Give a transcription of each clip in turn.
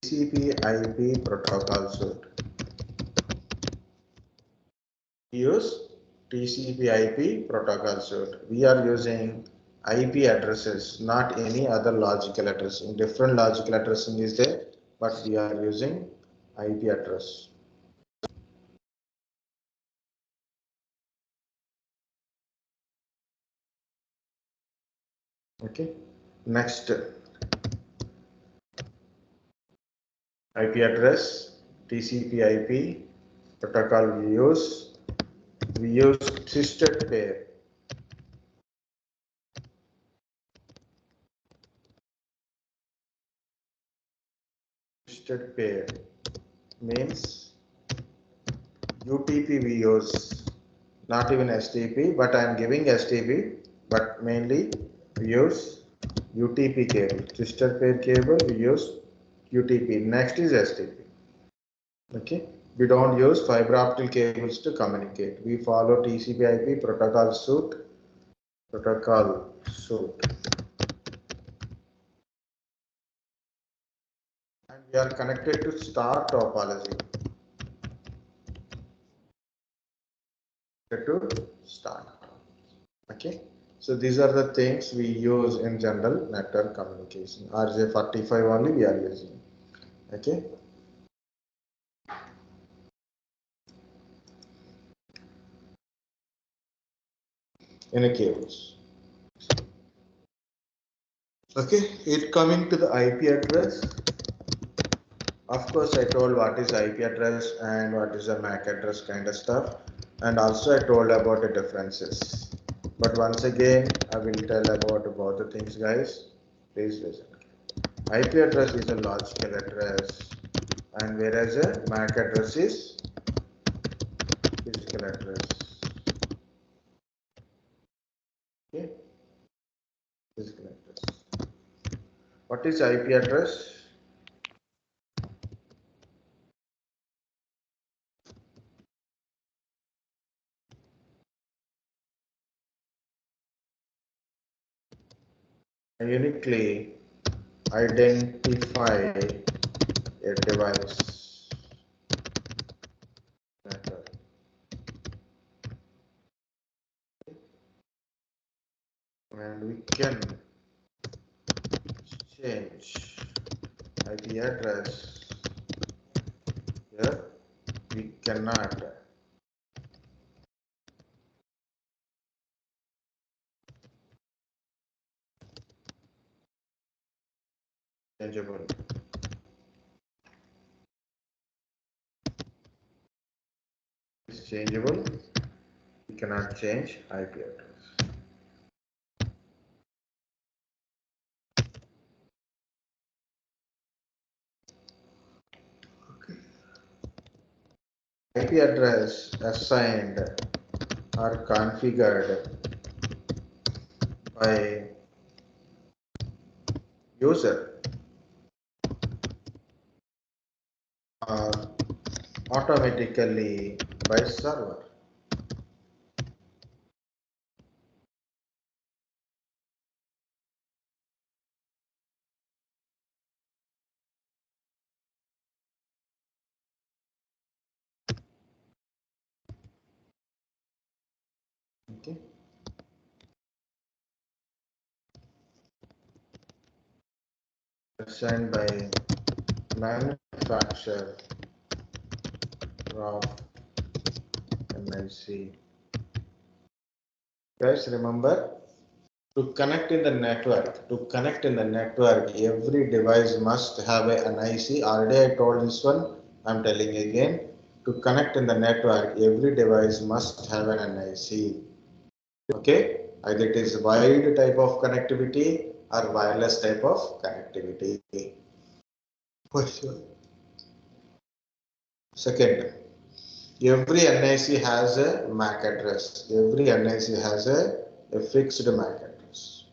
TCP/IP protocol suite. We use TCP/IP protocol suite. We are using IP addresses, not any other logical addressing. Different logical addressing is there, but we are using IP address. Okay. Next, IP address, TCP/IP protocol we use twisted pair. Twisted pair means UTP we use, not even STP, but I am giving STP, but mainly we use UTP cable. Twisted pair cable we use UTP. Next is STP. Okay. We don't use fiber optic cables to communicate. We follow TCP/IP protocol suite. And we are connected to star topology. Okay. So these are the things we use in general network communication. RJ45 only we are using. Okay. In a cables. Okay, it coming to the IP address. Of course, I told what is IP address and what is a MAC address kind of stuff, and also I told about the differences. But once again, I will tell about both the things, guys. Please listen. IP address is a logical address, and whereas a MAC address is physical address. Okay, physical address. What is IP address? Uniquely identify a device network. And we can change IP address. Here we cannot. Changeable. It's changeable. We cannot change IP address. Okay. IP address assigned or configured by user or automatically by server. Okay. Assigned by Manufacturer of NIC. Guys, remember, to connect in the network, every device must have a NIC. Already I told this one, I'm telling again. To connect in the network, every device must have an NIC. Okay, either it is wired type of connectivity or wireless type of connectivity. For sure. Second, every NIC has a MAC address. Every NIC has a fixed MAC address.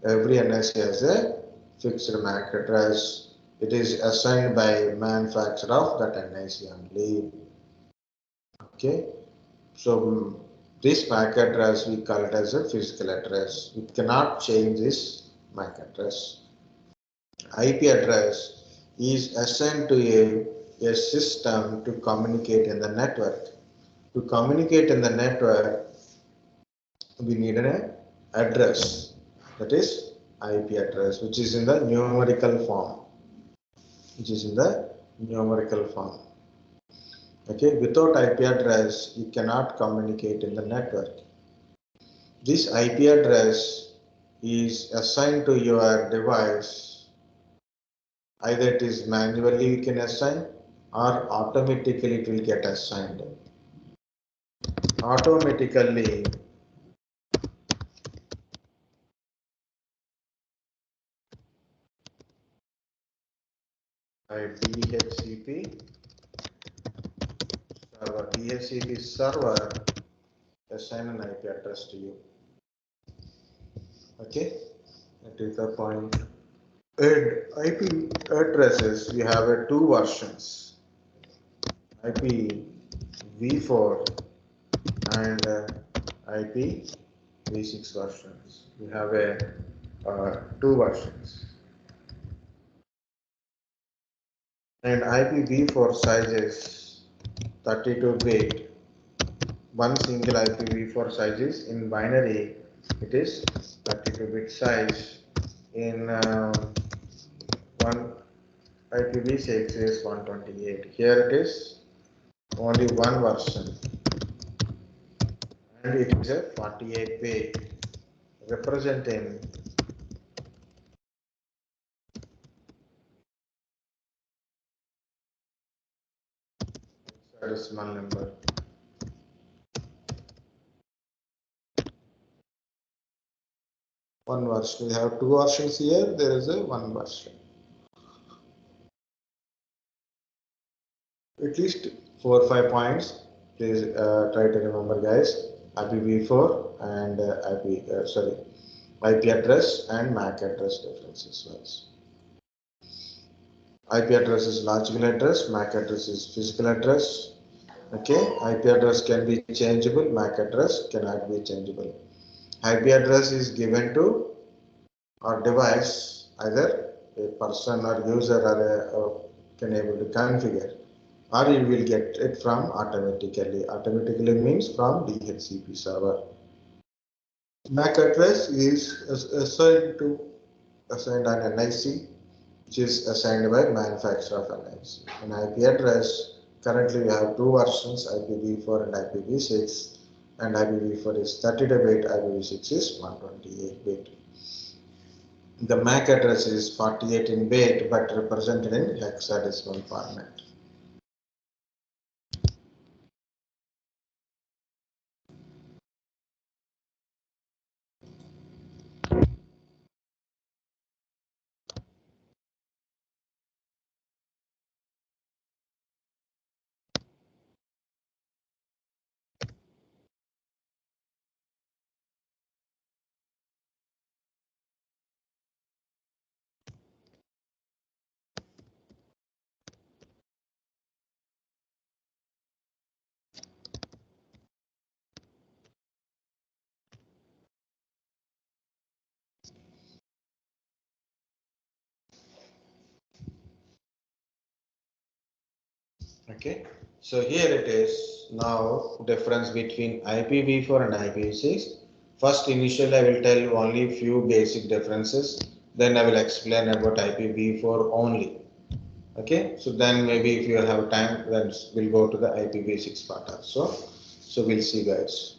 Every NIC has a fixed MAC address. It is assigned by manufacturer of that NIC only. Okay, so this MAC address we call it as a physical address. We cannot change this MAC address. IP address. is assigned to a system to communicate in the network. To communicate in the network, we need an address, that is IP address, which is in the numerical form. Okay, without IP address, you cannot communicate in the network. This IP address is assigned to your device. Either it is manually you can assign or automatically it will get assigned. Automatically, DHCP server assign an IP address to you. Okay, that is the point. And IP addresses, we have two versions, IPv4 and IPv6 versions. We have two versions. And IPv4 size is 32-bit. One single IPv4 size is in binary. It is 32-bit size. In one IPv6 is 128. Here it is only one version, and it is a 48-bit representing hexadecimal number. One version. We have two versions here. There is a one version. At least 4 or 5 points. Please try to remember, guys. IPv4 and IP address and MAC address differences. IP address is logical address, MAC address is physical address. Okay, IP address can be changeable, MAC address cannot be changeable. IP address is given to our device, either a person or user or can able to configure, or you will get it from automatically. Automatically means from DHCP server. MAC address is assigned on NIC, which is assigned by Manufacturer of NIC. An IP address, currently we have two versions, IPv4 and IPv6, and IPv4 is 32-bit, IPv6 is 128-bit. The MAC address is 48-bit but represented in hexadecimal format. Okay, so here it is now difference between IPv4 and IPv6. First, initially I will tell only few basic differences, then I will explain about IPv4 only. Okay, so then maybe if you have time, then we'll go to the IPv6 part also. So we'll see, guys.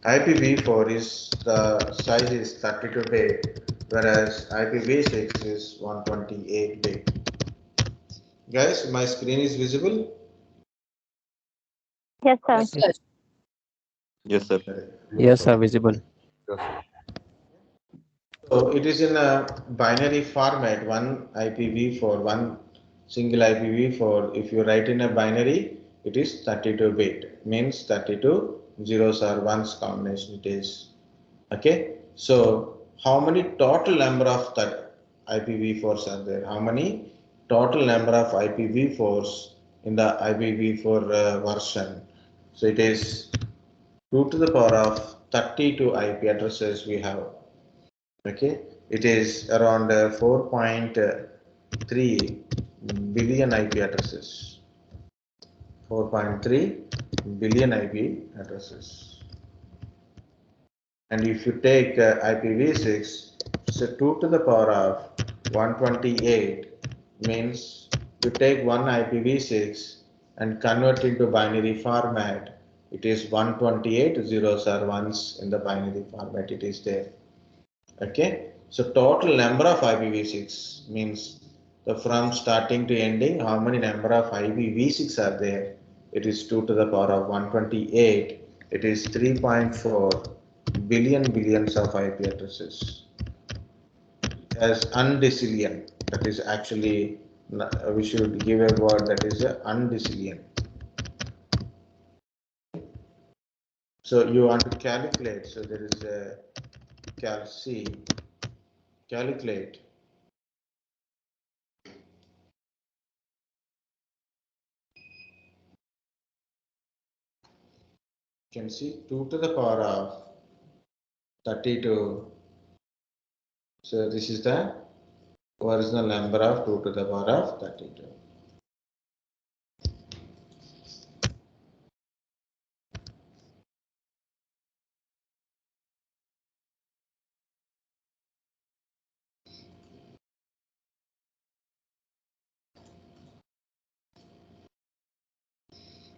IPv4 is the size is 32-bit, whereas IPv6 is 128-bit. Guys, my screen is visible? Yes, sir. Yes, sir. Yes, sir, visible. So it is in a binary format, one IPv4, one single IPv4. If you write in a binary, it is 32-bit, means 32 zeros or ones combination it is. Okay, so how many total number of that IPv4s are there? How many total number of IPv4s in the IPv4 version? So it is 2 to the power of 32 IP addresses we have. Okay, it is around 4.8 4.3 billion IP addresses. 4.3 billion IP addresses. And if you take IPv6, so 2 to the power of 128 means you take one IPv6 and convert into binary format. It is 128 zeros or ones in the binary format. It is there. Okay. So total number of IPv6 means the from starting to ending, how many number of IPv6 are there? It is 2 to the power of 128. It is 3.4 billions of IP addresses. As undecillion, that is actually, we should give a word that is undecillion. So you want to calculate, so there is a calculate. You can see 2 to the power of 32. So this is the original number of 2 to the power of 32.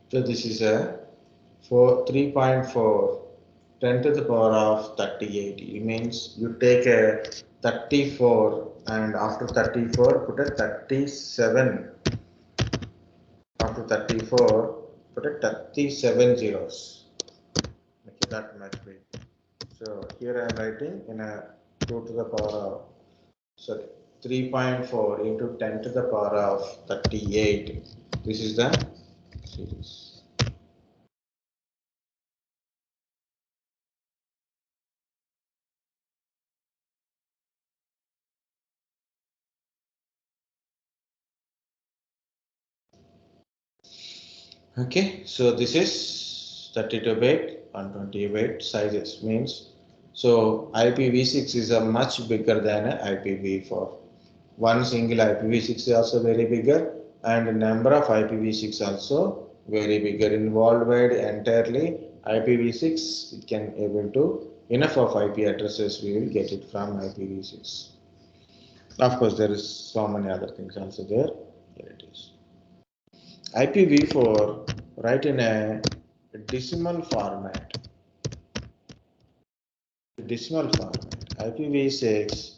So this is a 3.4 10 to the power of 38. It means you take a 34 and after 34 put a 37. After 34 put a 37 zeros. Okay, that might be. So here I am writing in a 2 to the power of, sorry, 3.4 into 10 to the power of 38. This is the series. Okay, so this is 32-bit, 128-bit sizes means, so IPv6 is a much bigger than a IPv4. One single IPv6 is also very bigger, and the number of IPv6 also very bigger. In worldwide entirely IPv6, it can able to enough of IP addresses we will get it from IPv6. Of course, there is so many other things also there. Here it is. IPv4 write in a decimal format. IPv6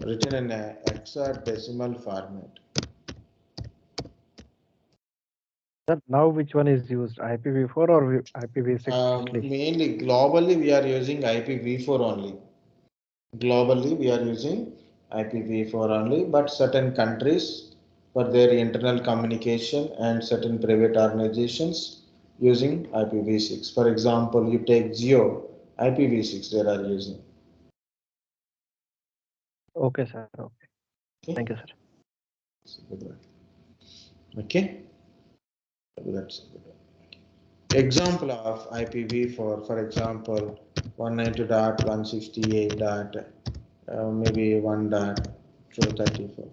written in a hexadecimal format. Sir, now which one is used, IPv4 or IPv6 mostly? Mainly globally we are using IPv4 only. Globally we are using IPv4 only, but certain countries for their internal communication and certain private organizations using IPv6. For example, you take Geo, IPv6 they are using. Okay, sir. Okay. Okay. Thank you, sir. Okay. That's a good one. Example of IPv4, for example, 192.168. Maybe 1.234.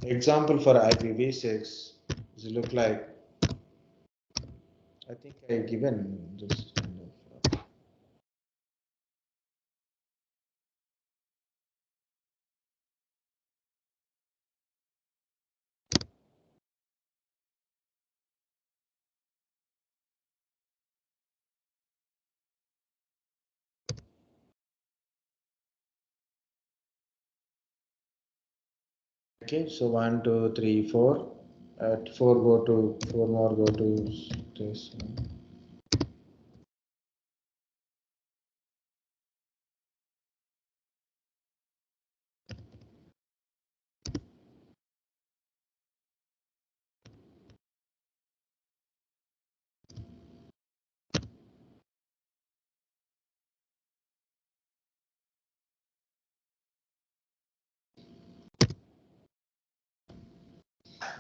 Example for IPv6 is look like, I think I given this kind of. Okay, so 1, 2, 3, 4. 4 go to 4 more go to this.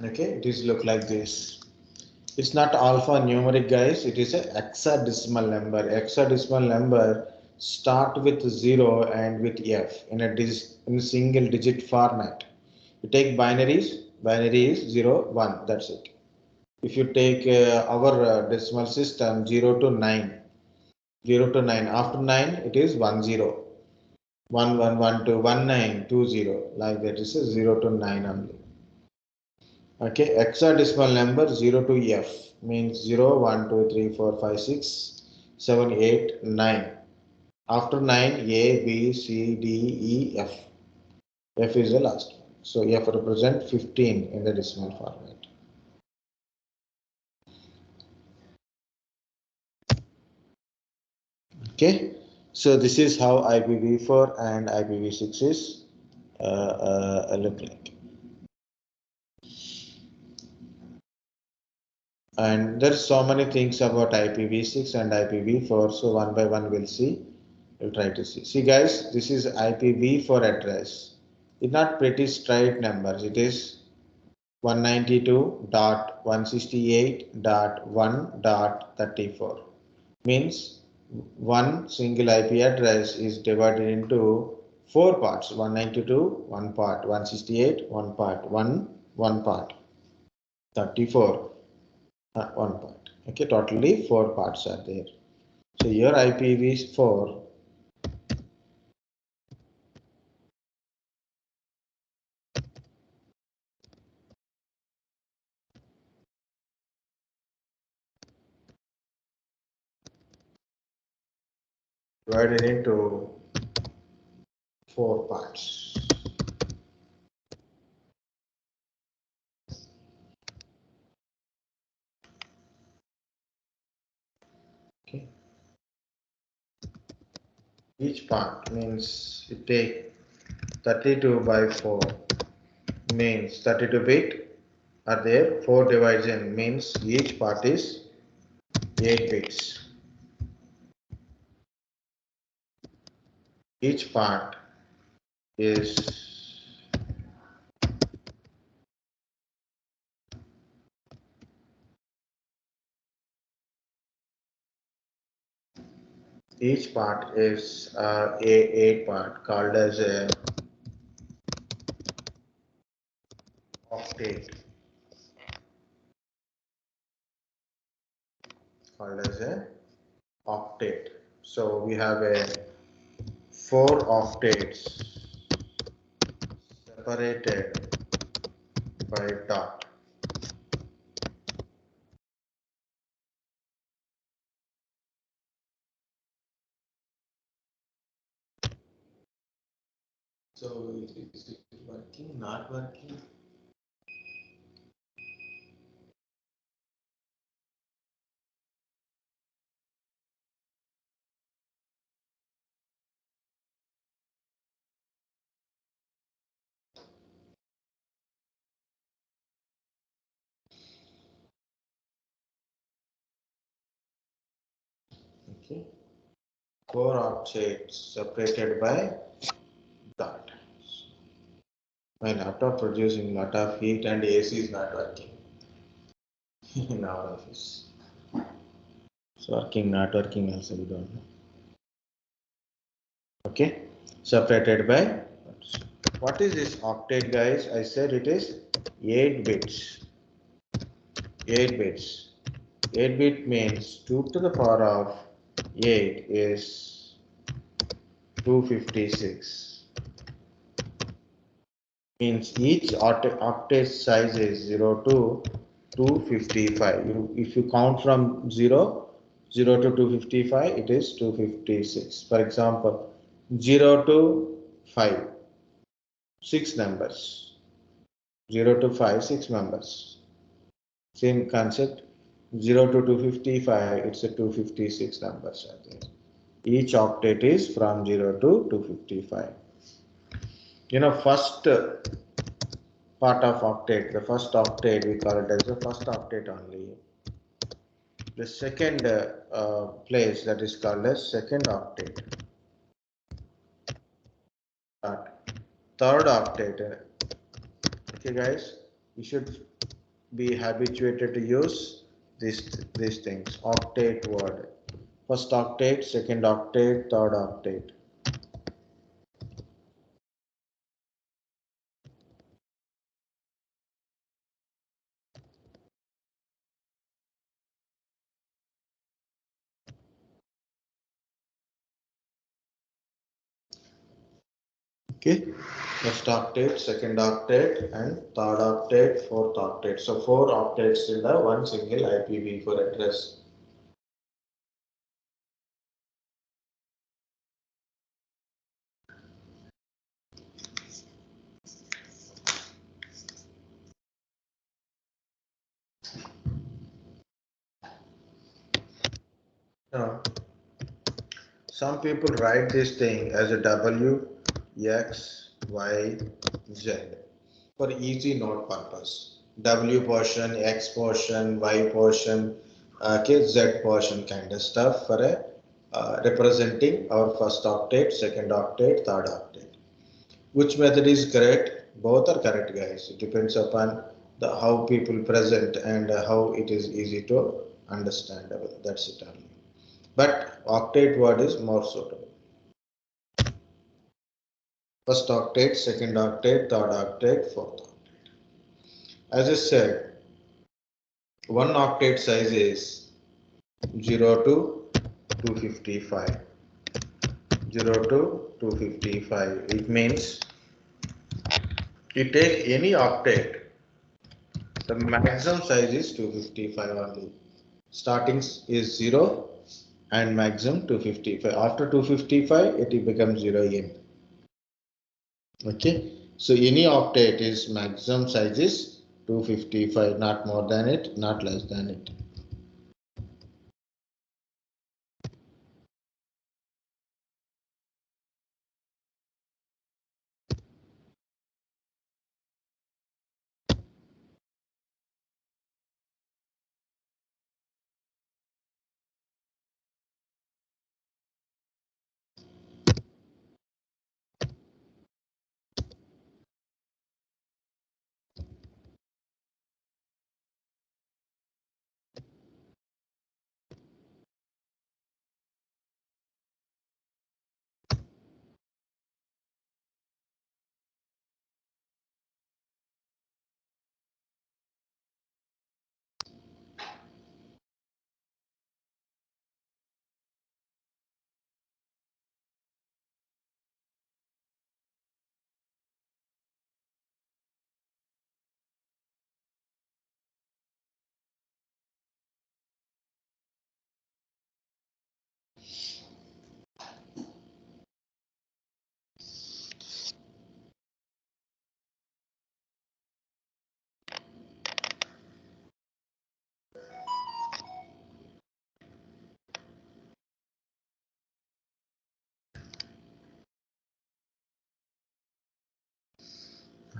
Okay, it is look like this. It's not alphanumeric, guys. It is a hexadecimal number. Hexadecimal number start with 0 and with F in a single digit format. You take binaries, binary is 0, 1, that's it. If you take our decimal system 0 to 9, 0 to 9, after 9 it is 1 0, 1 1 1 2 1 9 2 0, like that is a 0 to 9 only. Okay, hexadecimal number 0 to F means 0 1 2 3 4 5 6 7 8 9. After 9 A B C D E F. F is the last one. So F represents 15 in the decimal format. Okay, so this is how IPv4 and IPv6 is look like. And there's so many things about IPv6 and IPv4. So one by one we'll see. We'll try to see. See guys, this is IPv4 address. It's not pretty straight numbers. It is 192.168.1.34. Means one single IP address is divided into 4 parts. 192, one part. 168, one part. 1 part. 34, one part. Okay, totally 4 parts are there. So your IPv4 divided into 4 parts. Okay. Each part means you take 32 by 4 means 32 bit are there. 4 division means each part is 8 bits. Each part is a part called as a octet. Called as a octet. So we have a 4 octets separated by dot. So is it working, not working? Okay. 4 octets separated by dot. My laptop producing lot of heat and AC is not working in our office. It's working, not working also, we don't know. Okay, separated by what is this octet, guys? I said it is 8 bits. 8 bits. 8 bit means 2 to the power of 8 is 256. Means each octet size is 0 to 255. If you count from 0 to 255, it is 256. For example, 0 to 5, 6 numbers. 0 to 5, 6 numbers. Same concept. 0 to 255, it's a 256 numbers are there. Each octet is from 0 to 255. First part of octet, the first octet, we call it as the first octet only. The second place, that is called as second octet. Third octet. Okay guys, you should be habituated to use these things. Octet word. First octet, second octet, third octet. Okay, first octet, second octet, and third octet, fourth octet. So 4 octets in the one single IPv4 address. Now, some people write this thing as a W, X, Y, Z for easy note purpose. W portion, X portion, Y portion, okay, Z portion kind of stuff for a representing our first octet, second octet, third octet. Which method is correct? Both are correct, guys. It depends upon the how people present and how it is easy to understandable. That's it only. But octet word is more suitable. First octet, second octet, third octet, fourth octet. As I said, one octet size is 0 to 255. 0 to 255. It means you take any octet, the maximum size is 255 only. Starting is 0 and maximum 255. After 255, it becomes 0 again. Okay, so any octet is maximum size is 255, not more than it, not less than it.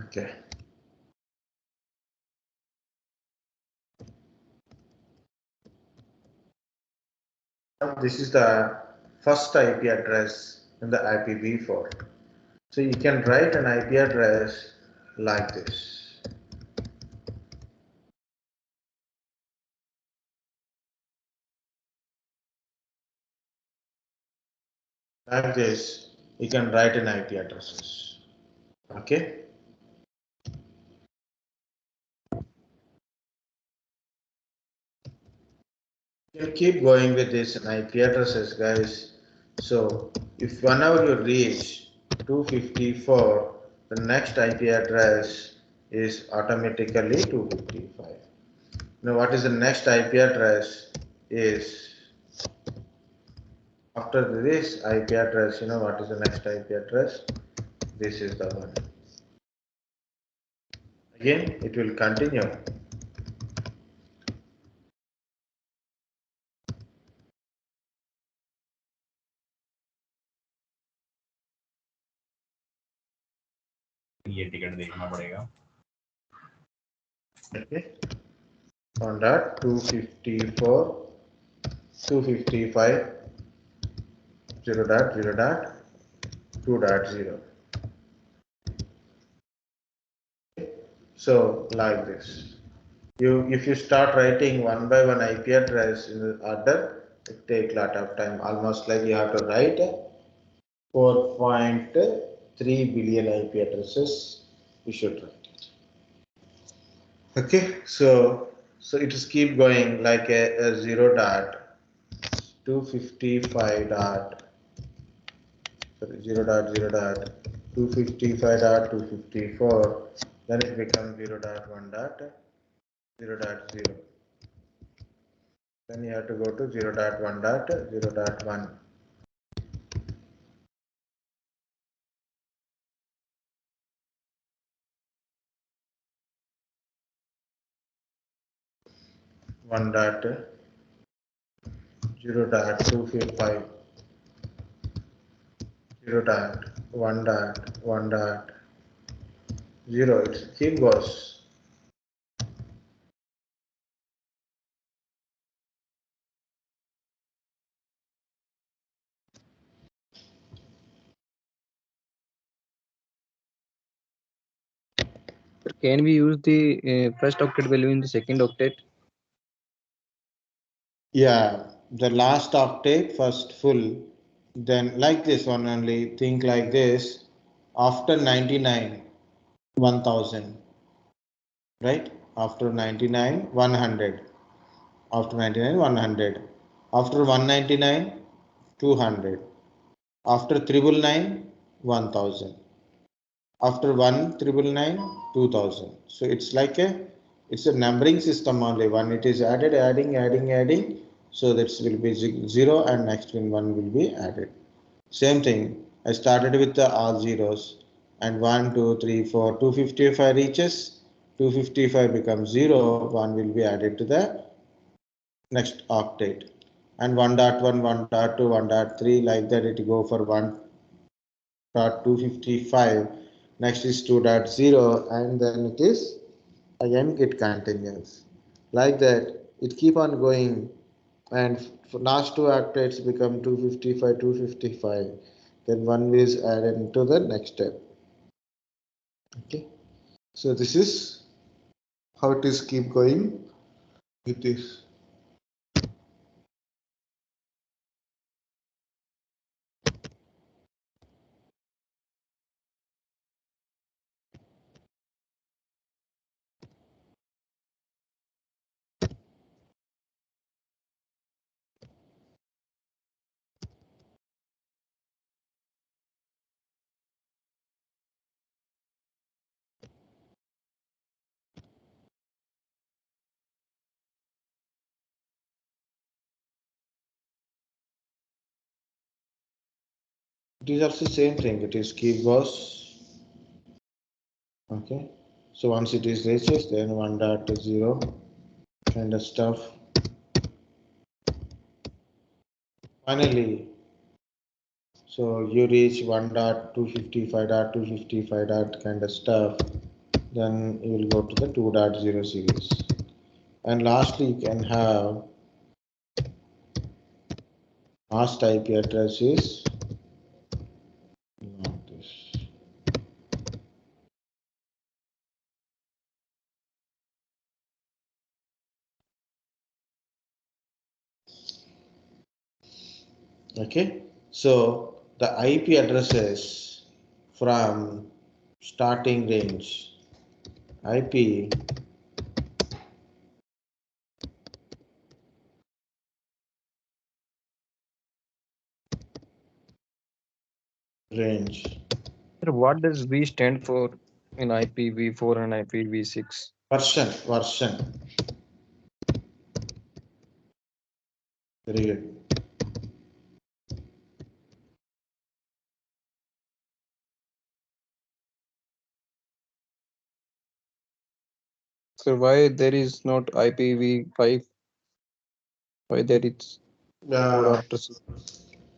Okay. Now this is the first IP address in the IPv4. So you can write an IP address like this. Like this, you can write an IP addresses. Okay. You keep going with this IP addresses, guys. So if whenever you reach 254, the next IP address is automatically 255. Now what is the next IP address is after this IP address, you know what is the next IP address? This is the one. Again, it will continue. ये ticket देखना पड़ेगा. Okay. On that 254, 255, 0.0.2.0. So like this. If you start writing one by one IP address in the order, it takes a lot of time. Almost like you have to write 4.3 billion IP addresses. You should write it. Okay, so it is keep going like a 0 dot 255 dot 0 dot 0 dot 255.254, then it becomes 0.1.0.0. Then you have to go to 0.1.0.1. One dot 0.255, 0.1.1.0. It keep goes. Can we use the first octet value in the second octet? Yeah, the last octet first full, then like this one only, think like this, after 99, 1000, right? After 99, 100, after 99, 100, after 199, 200, after 999, 1000, after 1999, 2000. So it's like it's a numbering system only. When it is added, adding, so that will be 0 and next one will be added. Same thing. I started with the all zeros and 1, 2, 3, 4, 255 reaches. 255 becomes 0. 1 will be added to the next octet. And 1.1, 1.2, 1.3 like that it go for 1.255. Next is 2.0 and then it is again it continues. Like that it keep on going and for last two octets become 255, 255. Then one is added into the next step. Okay. So this is how it is keep going with this. It is also same thing. It is keep goes. Okay. So once it is reaches, then 1.0 kind of stuff. Finally, so you reach 1.255.255 kind of stuff. Then you will go to the 2.0 series. And lastly, you can have last IP address is not this. Okay, so the IP addresses from starting range IP range Sir, what does V stand for in IPv4 and IPv6? version. Very good. So why there is not IPv5? Why there is four Uh, after 6?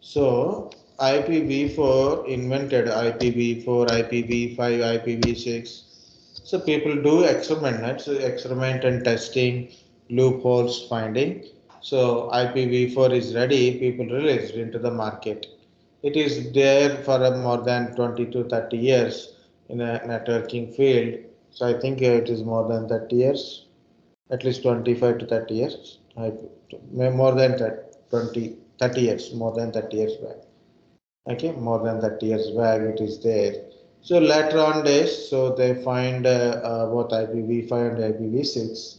so IPv4 invented IPv4, IPv5, IPv6. So people do experiment, right? So experiment and testing, loopholes finding. So IPv4 is ready, people released into the market. It is there for more than 20 to 30 years in a networking field. So I think it is more than 30 years, at least 25 to 30 years. More than 30 years, more than 30 years back. Okay, more than 30 years back it is there. So later on days, so they find both IPv5 and IPv6.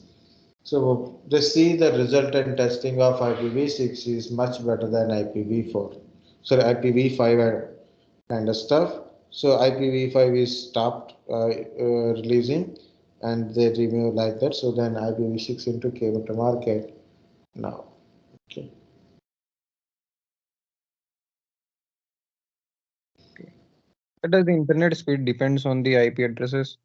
So they see the resultant testing of IPv6 is much better than IPv4. So IPv5 kind of stuff. So IPv5 is stopped releasing, and they remove like that. So then IPv6 into came to market now. Okay. Does the internet speed depends on the IP addresses?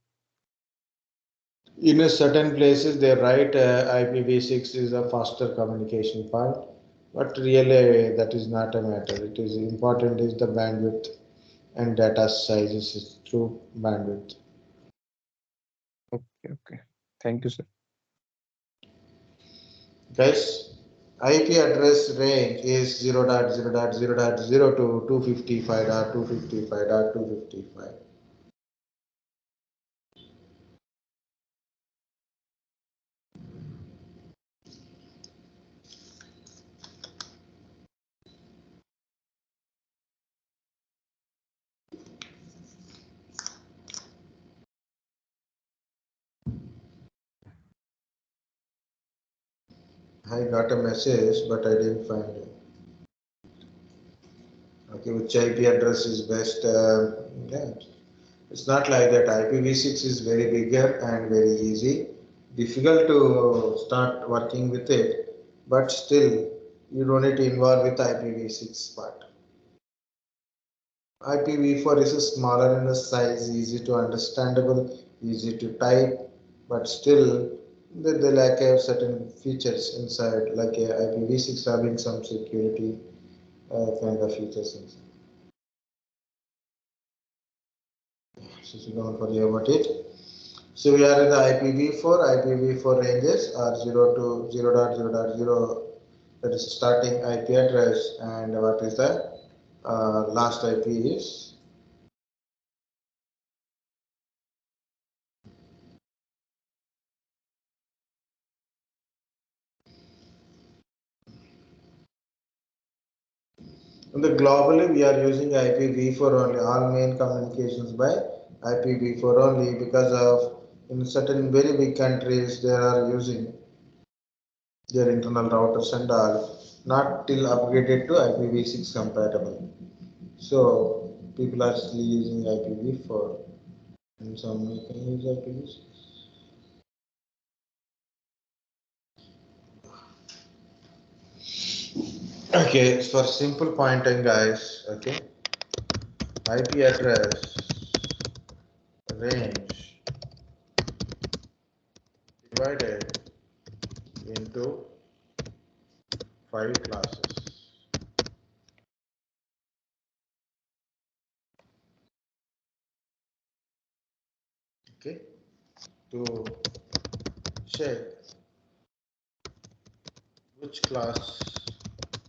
In a certain places, they write IPv6 is a faster communication part, but really that is not a matter. It is important is the bandwidth and data sizes is through bandwidth. Okay, okay. Thank you, sir. Guys, IP address range is 0.0.0.0 to 255.255.255. I got a message, but I didn't find it. Okay, which IP address is best? Yeah, it's not like that. IPv6 is very bigger and very easy. Difficult to start working with it, but still you don't need to involve with IPv6 part. IPv4 is a smaller in the size, easy to understandable, easy to type, but still they lack of certain features inside, like IPv6 having some security kind of features inside. So don't worry about it. So we are in the IPv4. IPv4 ranges are 0 to 0.0.0. That is starting IP address, and what is the last IP is. And the globally we are using IPv4 only. All main communications by IPv4 only because of in certain very big countries they are using their internal routers and all not till upgraded to IPv6 compatible. So people are still using IPv4 and some can use IPv6. Okay, for simple pointing guys, okay, IP address range divided into 5 classes. Okay, to check which class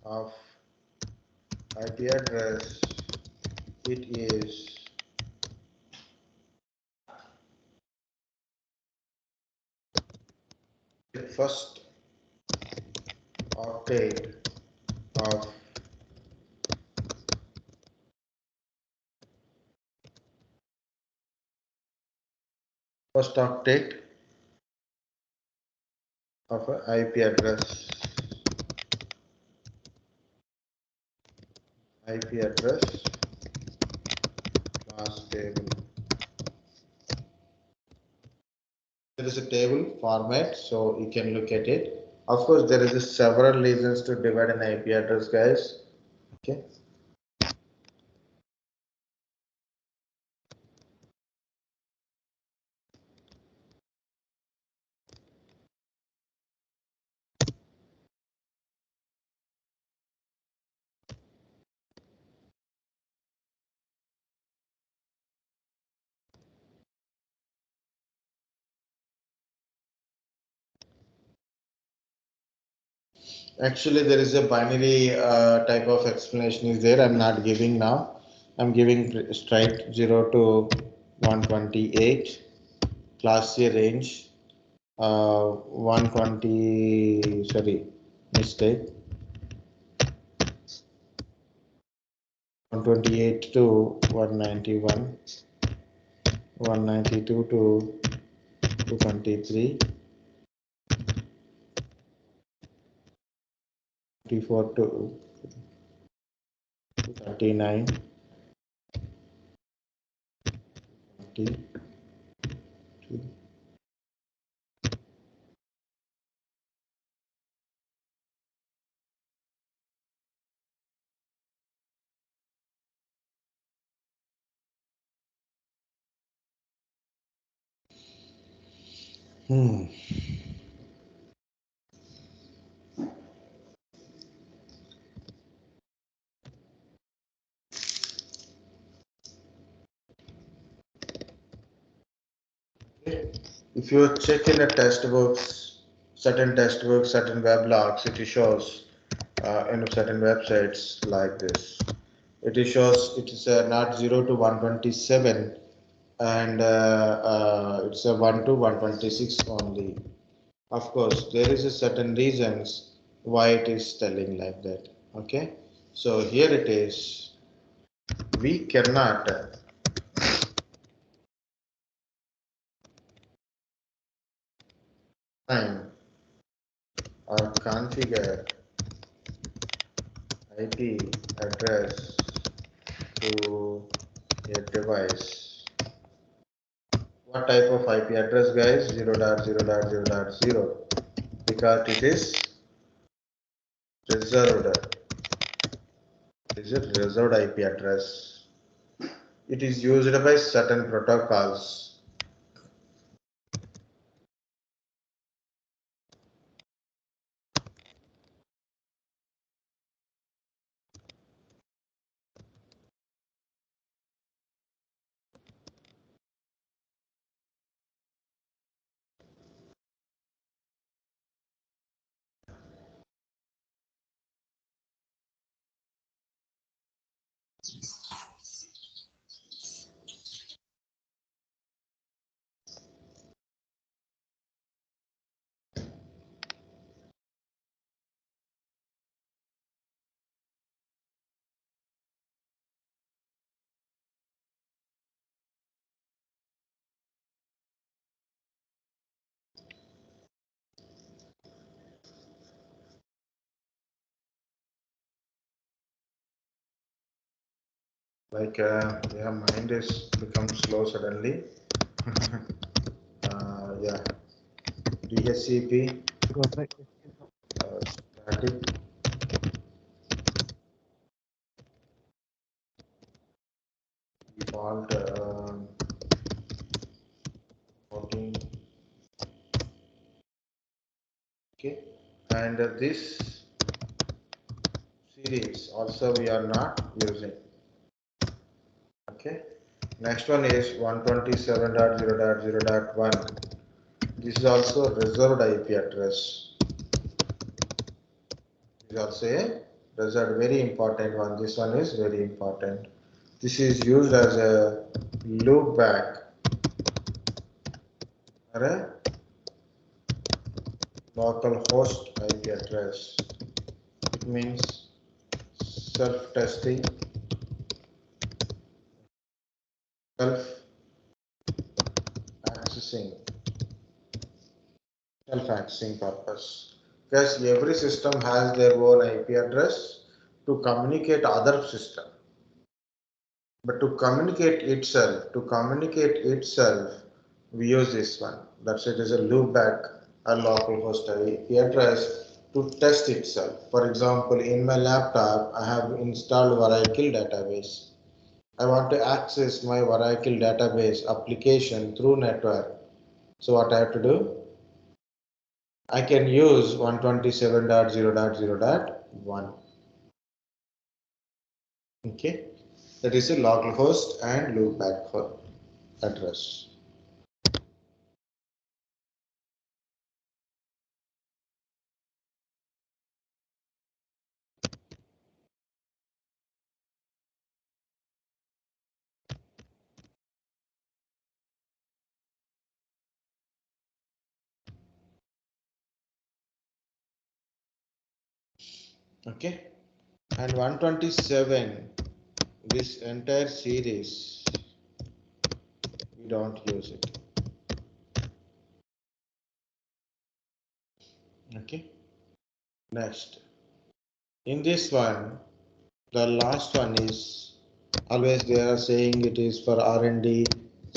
of IP address it is. The first octet of first octet of an IP address. IP address class table. There is a table format, so you can look at it. Of course, there is several reasons to divide an IP address, guys. Okay. Actually, there is a binary type of explanation is there. I'm not giving now. I'm giving straight 0 to 128 class C range. 120, sorry, mistake. 128 to 191, 192 to 223, 24 to 239, T2. If you check in a test books, certain web logs, it shows in certain websites like this. It shows it is not 0 to 127 and it's a 1 to 126 only. Of course, there is a certain reasons why it is telling like that. Okay, so here it is. We cannot find or configure IP address to a device. What type of IP address, guys? 0.0.0.0 because it is reserved. Is it reserved IP address? It is used by certain protocols. Like yeah, mind is become slow suddenly. Yeah, DHCP, Because the static, default 14. Okay, and this series also we are not using. Okay, next one is 127.0.0.1. This is also reserved IP address. This is also a reserved, very important one. This one is very important. This is used as a loopback or a local host IP address. It means self-testing, self-accessing, self-accessing purpose. Because every system has their own IP address to communicate other system. But to communicate itself, we use this one. That's it is a loopback or local host IP address to test itself. For example, in my laptop, I have installed Oracle database. I want to access my Oracle database application through network. So what I have to do? I can use 127.0.0.1. Okay, that is a local host and loopback for address. Okay, and 127, this entire series, we don't use it. Okay, next, in this one, the last one is always they are saying it is for R&D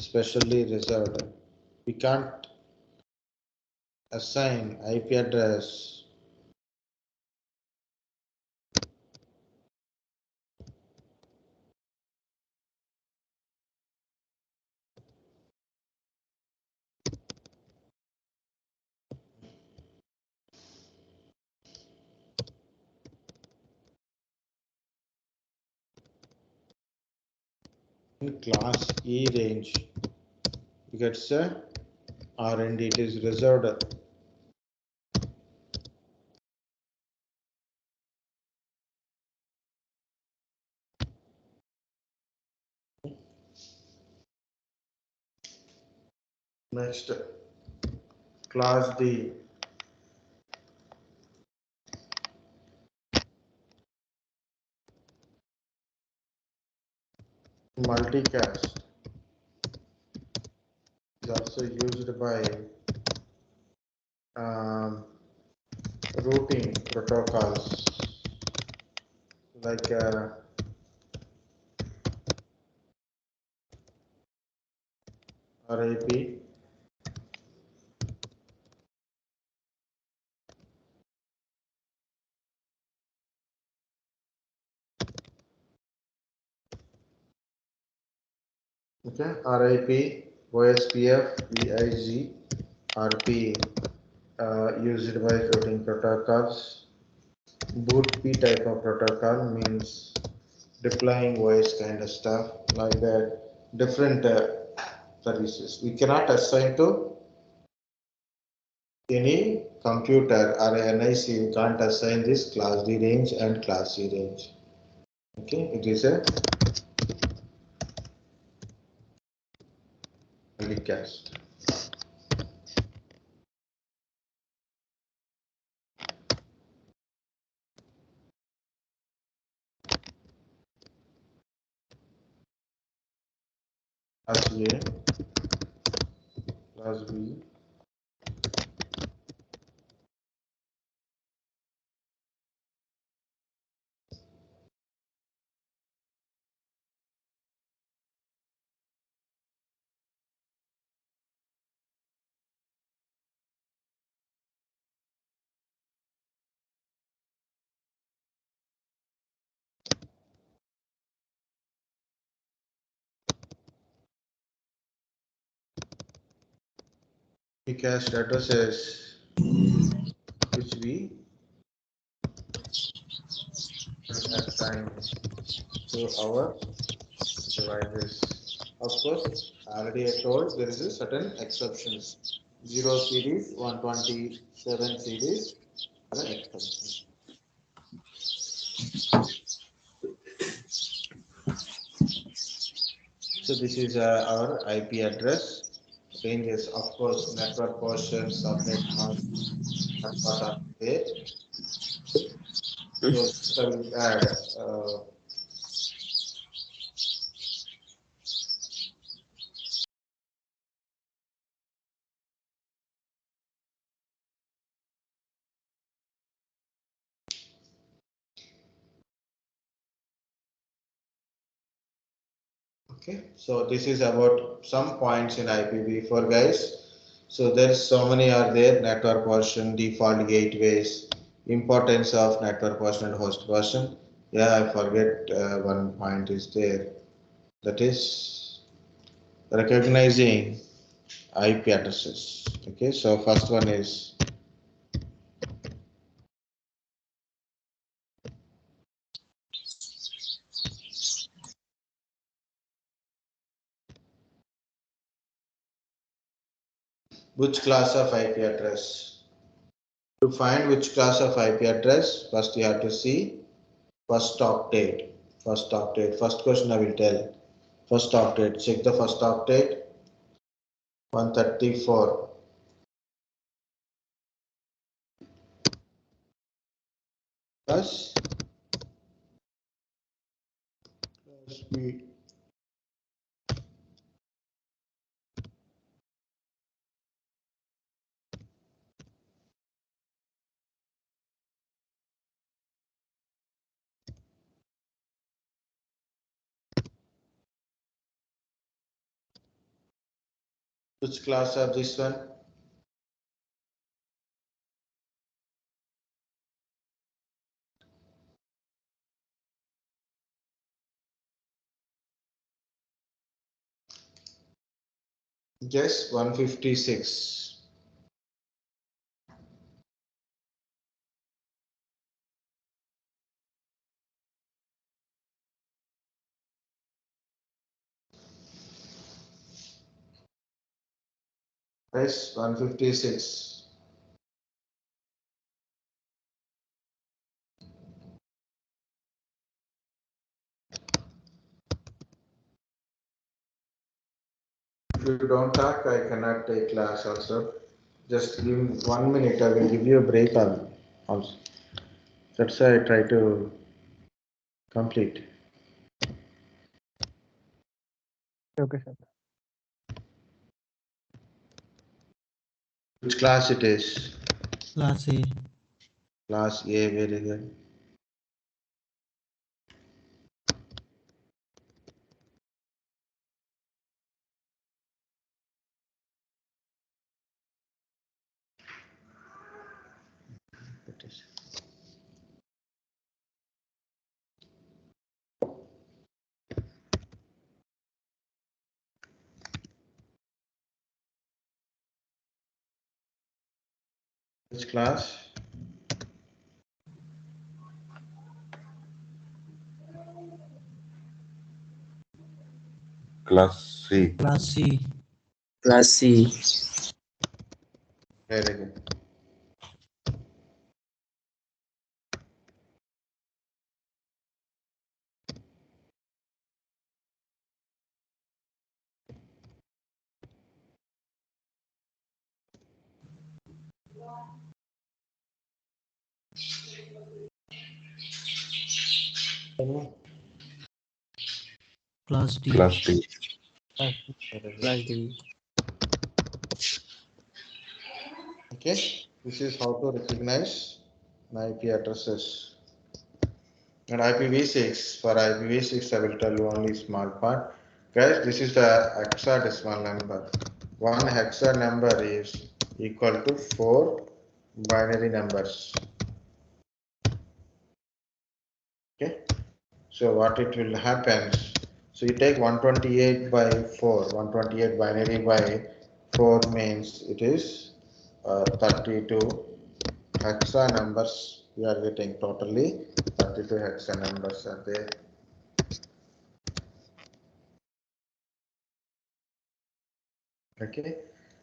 specially reserved. We can't assign IP address in class E range. You get R&D, it is reserved. Next, class D. Multicast is also used by routing protocols like RAP. Okay, RIP, OSPF, VIG, RP used by routing protocols. Boot P type of protocol means deploying OS kind of stuff like that. Different services. We cannot assign to any computer or NIC. We can't assign this class D range and class C range. Okay, it is a multicast. Class A, class B, multicast addresses which we assign to our devices. Of course, already I told there is a certain exceptions. 0 series, 127 series are an exception. So this is our IP address. Ranges, of course, network portion, subnet mask, that part are there. So I will add okay, so this is about some points in IPv4, guys. So there's so many are there: network version, default gateways, importance of network version and host version. Yeah, I forget one point is there. That is recognizing IP addresses. Okay, so first one is which class of IP address. To find which class of IP address, first you have to see first octet. First octet. First question I will tell. First octet. Check the first octet. 134. Plus B. Which class of this one? Just 156. Yes, 156. If you don't talk, I cannot take class also. Just give me 1 minute, I will give you a break also. That's why I try to complete. Okay, sir. Which class it is? Class A. Class A, very good. It is. Which class? Class C. Class C. Class C. Very good. Class D. Class D. Class D. Okay, this is how to recognize IP addresses. And IPv6, for IPv6, I will tell you only small part. Guys, this is the hexadecimal number. One hexa number is equal to 4 binary numbers. Okay, so what it will happen, so you take 128 by 4, 128 binary by 4 means it is 32 hexa numbers we are getting. Totally 32 hexa numbers are there. Okay,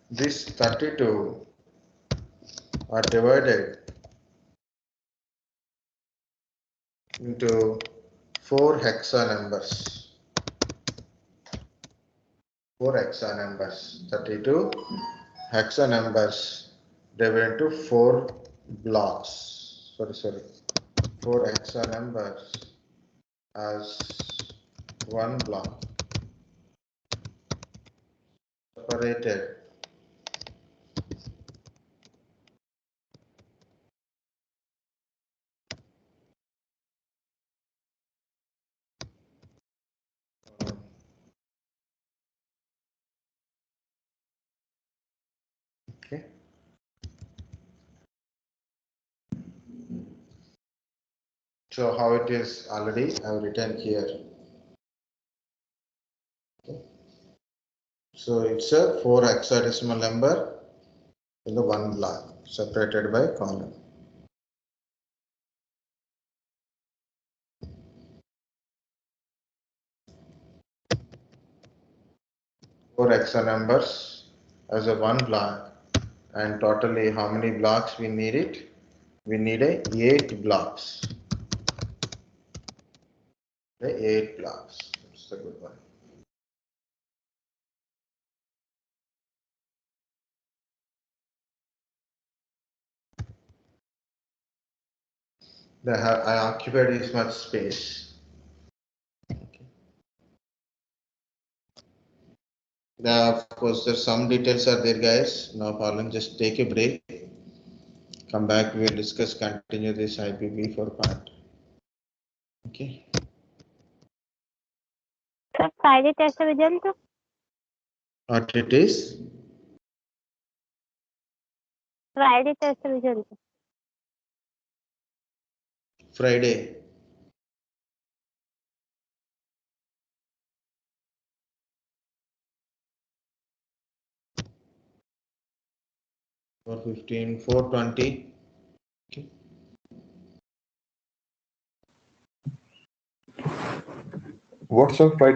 this 32 are divided into 4 hexa numbers. 4 hexa numbers, 32 hexa numbers divided into 4 blocks. Sorry, 4 hexa numbers as one block separated okay. So how it is already I have written here. Okay. So it's a 4 hexadecimal number in the one block separated by column. Four hexa numbers as a one block, and totally how many blocks we need it? We need 8 blocks. 8 blocks. That's a good one. I occupied this much space. Okay. Of course, there's some details are there, guys. No problem. Just take a break. Come back. We'll discuss. Continue this IPv4 part. Okay. Sir फायदे test result What it is? Friday test result. Friday. For 15, 420. Okay. What's up, Friday?